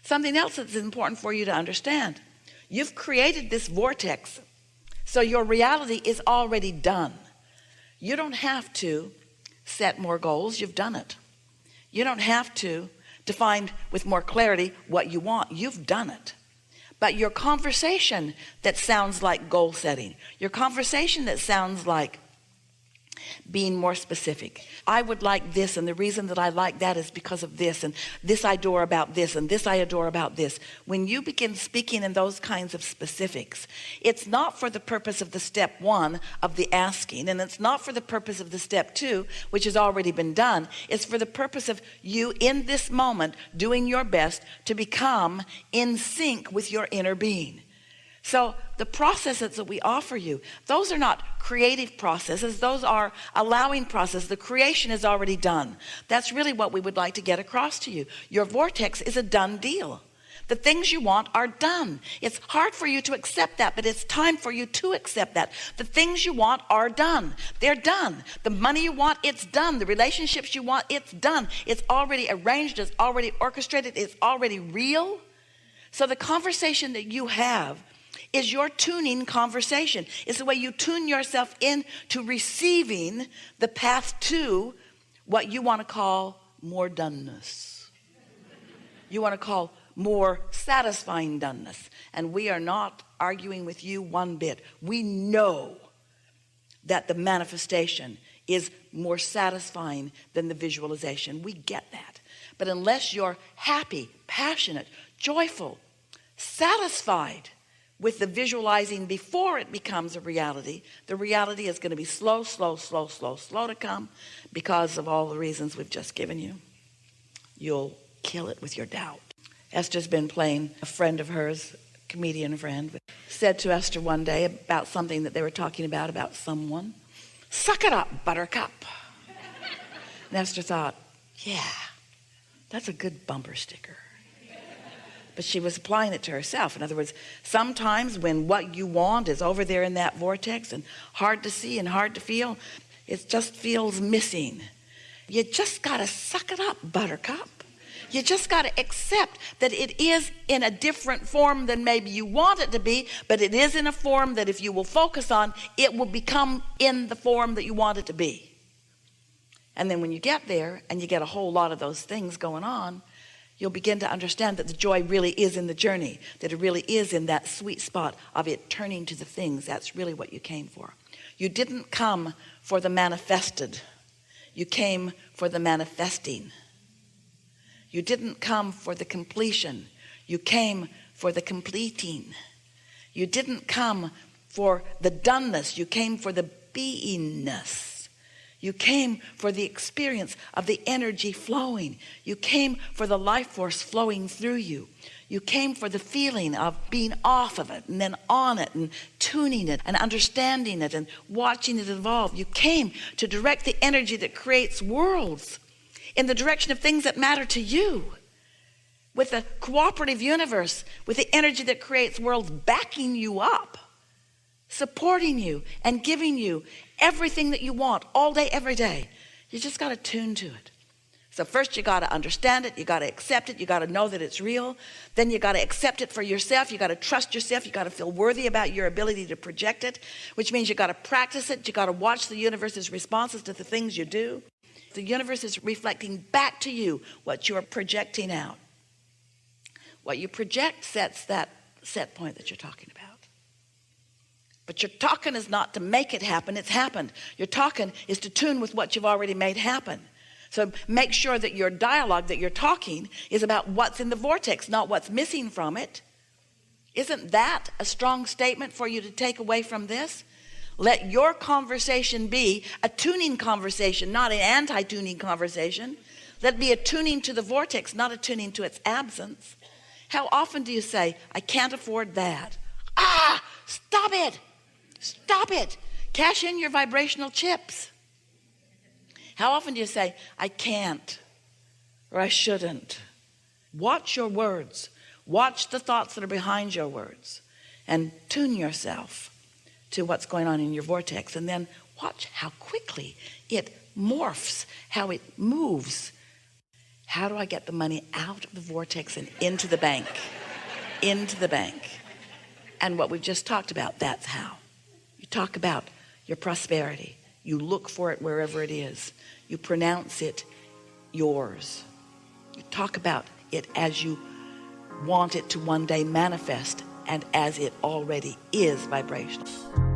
Something else that's important for you to understand. You've created this vortex, so your reality is already done. You don't have to set more goals. You've done it. You don't have to define with more clarity what you want. You've done it. But your conversation that sounds like goal setting, your conversation that sounds like being more specific. I would like this, and the reason that I like that is because of this, and this I adore about this, and this I adore about this. When you begin speaking in those kinds of specifics, it's not for the purpose of the step one of the asking, and it's not for the purpose of the step two, which has already been done. It's for the purpose of you in this moment doing your best to become in sync with your inner being. So the processes that we offer you, those are not creative processes. Those are allowing processes. The creation is already done. That's really what we would like to get across to you. Your vortex is a done deal. The things you want are done. It's hard for you to accept that, but it's time for you to accept that. The things you want are done. They're done. The money you want, it's done. The relationships you want, it's done. It's already arranged. It's already orchestrated. It's already real. So the conversation that you have is your tuning conversation. It's the way you tune yourself in to receiving the path to what you want to call more doneness. You want to call more satisfying doneness. And we are not arguing with you one bit. We know that the manifestation is more satisfying than the visualization. We get that. But unless you're happy, passionate, joyful, satisfied with the visualizing before it becomes a reality, the reality is going to be slow to come because of all the reasons we've just given you. You'll kill it with your doubt. Esther's been playing. A friend of hers, comedian friend, said to Esther one day about something that they were talking about someone. Suck it up, buttercup. And Esther thought, yeah, that's a good bumper sticker. But she was applying it to herself. In other words, sometimes when what you want is over there in that vortex and hard to see and hard to feel, it just feels missing. You just got to suck it up, buttercup. You just got to accept that it is in a different form than maybe you want it to be, but it is in a form that if you will focus on, it will become in the form that you want it to be. And then when you get there and you get a whole lot of those things going on, you'll begin to understand that the joy really is in the journey, that it really is in that sweet spot of it turning to the things. That's really what you came for. You didn't come for the manifested. You came for the manifesting. You didn't come for the completion. You came for the completing. You didn't come for the doneness. You came for the beingness. You came for the experience of the energy flowing. You came for the life force flowing through you. You came for the feeling of being off of it and then on it and tuning it and understanding it and watching it evolve. You came to direct the energy that creates worlds in the direction of things that matter to you, with a cooperative universe, with the energy that creates worlds backing you up, supporting you and giving you everything that you want all day, every day. You just got to tune to it. So first you got to understand it. You got to accept it. You got to know that it's real. Then you got to accept it for yourself. You got to trust yourself. You got to feel worthy about your ability to project it, which means you got to practice it. You got to watch the universe's responses to the things you do. The universe is reflecting back to you what you're projecting out. What you project sets that set point that you're talking about. But your talking is not to make it happen. It's happened. Your talking is to tune with what you've already made happen. So make sure that your dialogue, that you're talking, is about what's in the vortex, not what's missing from it. Isn't that a strong statement for you to take away from this? Let your conversation be a tuning conversation, not an anti-tuning conversation. Let it be a tuning to the vortex, not a tuning to its absence. How often do you say, I can't afford that? Stop it. Stop it. Cash in your vibrational chips. How often do you say, I can't, or I shouldn't? Watch your words. Watch the thoughts that are behind your words and tune yourself to what's going on in your vortex, and then watch how quickly it morphs, how it moves, How do I get the money out of the vortex and into the bank? Into the bank. And what we've just talked about, that's how. You talk about your prosperity. You look for it wherever it is. You pronounce it yours. You talk about it as you want it to one day manifest and as it already is vibrational.